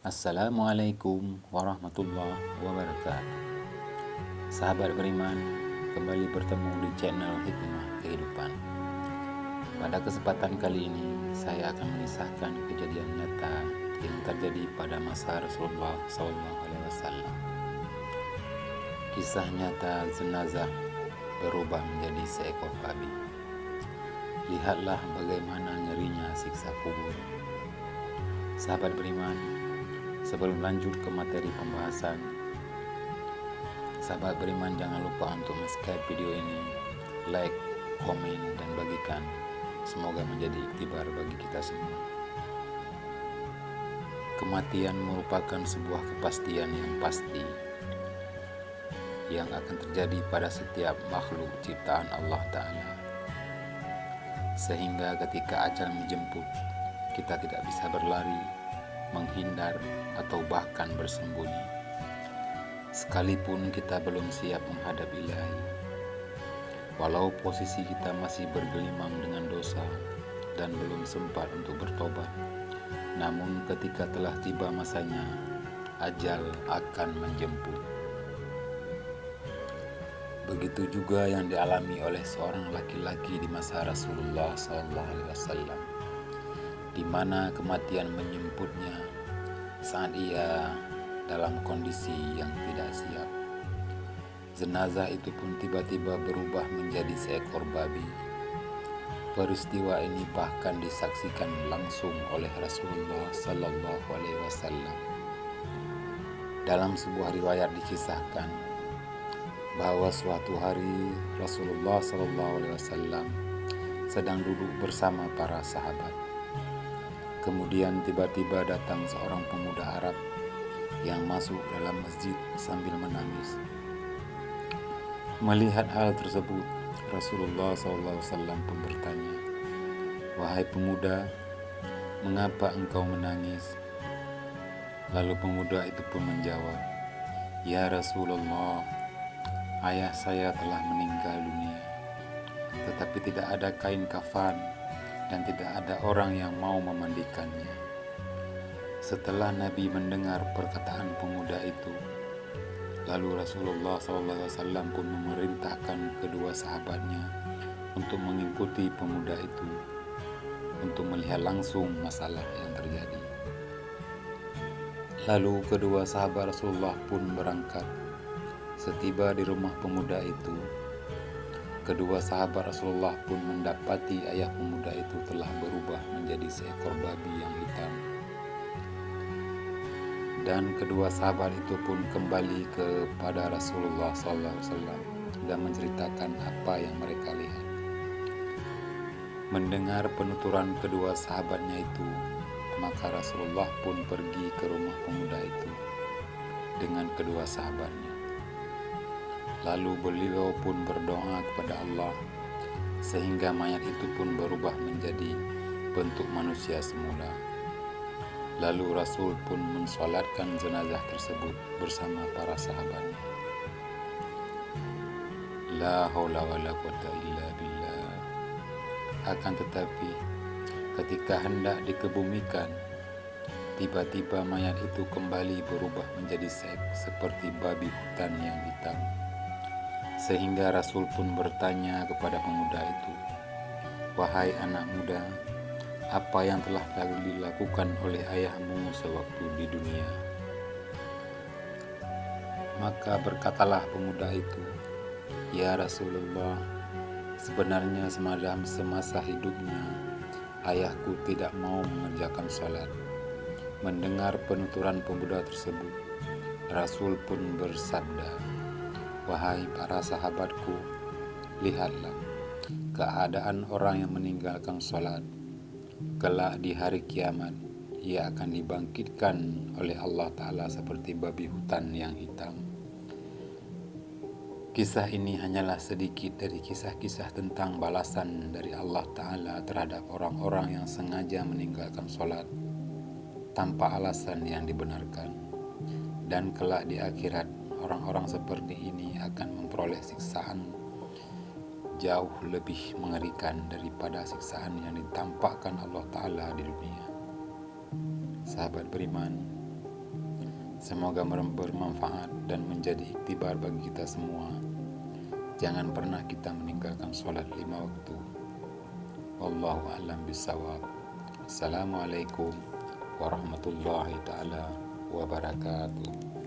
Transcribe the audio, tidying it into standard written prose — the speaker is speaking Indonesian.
Assalamualaikum warahmatullahi wabarakatuh. Sahabat beriman, kembali bertemu di channel Hikmah Kehidupan. Pada kesempatan kali ini, saya akan mengisahkan kejadian nyata yang terjadi pada masa Rasulullah SAW. Kisah nyata jenazah berubah menjadi seekor babi. Lihatlah bagaimana ngerinya siksa kubur. Sahabat beriman, sebelum lanjut ke materi pembahasan, sahabat beriman jangan lupa untuk subscribe video ini, like, komen, dan bagikan. Semoga menjadi iktibar bagi kita semua. Kematian merupakan sebuah kepastian yang pasti yang akan terjadi pada setiap makhluk ciptaan Allah Ta'ala. Sehingga ketika ajal menjemput, kita tidak bisa berlari, menghindar, atau bahkan bersembunyi. Sekalipun kita belum siap menghadap Ilahi, walau posisi kita masih bergelimang dengan dosa dan belum sempat untuk bertobat, namun ketika telah tiba masanya, ajal akan menjemput. Begitu juga yang dialami oleh seorang laki-laki di masa Rasulullah SAW, di mana kematian menjemputnya saat ia dalam kondisi yang tidak siap. Jenazah itu pun tiba-tiba berubah menjadi seekor babi. Peristiwa ini bahkan disaksikan langsung oleh Rasulullah SAW. Dalam sebuah riwayat dikisahkan bahwa suatu hari Rasulullah SAW sedang duduk bersama para sahabat. Kemudian tiba-tiba datang seorang pemuda Arab yang masuk dalam masjid sambil menangis. Melihat hal tersebut, Rasulullah SAW pun bertanya, "Wahai pemuda, mengapa engkau menangis?" Lalu pemuda itu pun menjawab, "Ya Rasulullah, ayah saya telah meninggal dunia, tetapi tidak ada kain kafan dan tidak ada orang yang mau memandikannya." Setelah Nabi mendengar perkataan pemuda itu, lalu Rasulullah SAW pun memerintahkan kedua sahabatnya untuk mengikuti pemuda itu untuk melihat langsung masalah yang terjadi. Lalu kedua sahabat Rasulullah pun berangkat. Setiba di rumah pemuda itu, kedua sahabat Rasulullah pun mendapati ayah pemuda itu telah berubah menjadi seekor babi yang hitam. Dan kedua sahabat itu pun kembali kepada Rasulullah SAW dan menceritakan apa yang mereka lihat. Mendengar penuturan kedua sahabatnya itu, maka Rasulullah pun pergi ke rumah pemuda itu dengan kedua sahabatnya. Lalu beliau pun berdoa kepada Allah sehingga mayat itu pun berubah menjadi bentuk manusia semula. Lalu Rasul pun mensolatkan jenazah tersebut bersama para sahabatnya. La haula wa la quwata illa billah. Akan tetapi ketika hendak dikebumikan, tiba-tiba mayat itu kembali berubah menjadi seperti babi hutan yang hitam. Sehingga Rasul pun bertanya kepada pemuda itu, "Wahai anak muda, apa yang telah dilakukan oleh ayahmu sewaktu di dunia?" Maka berkatalah pemuda itu, "Ya Rasulullah, sebenarnya semasa hidupnya ayahku tidak mau mengerjakan salat." Mendengar penuturan pemuda tersebut, Rasul pun bersabda, "Wahai para sahabatku, lihatlah keadaan orang yang meninggalkan salat. Kelak di hari kiamat, ia akan dibangkitkan oleh Allah Ta'ala seperti babi hutan yang hitam." Kisah ini hanyalah sedikit dari kisah-kisah tentang balasan dari Allah Ta'ala terhadap orang-orang yang sengaja meninggalkan sholat tanpa alasan yang dibenarkan. Dan kelak di akhirat, orang-orang seperti ini akan memperoleh siksaan jauh lebih mengerikan daripada siksaan yang ditampakkan Allah Ta'ala di dunia. Sahabat beriman, Semoga bermanfaat dan menjadi iktibar bagi kita semua. Jangan pernah kita meninggalkan sholat 5 waktu. Wallahu a'lam bishawab. Assalamualaikum warahmatullahi ta'ala wabarakatuh.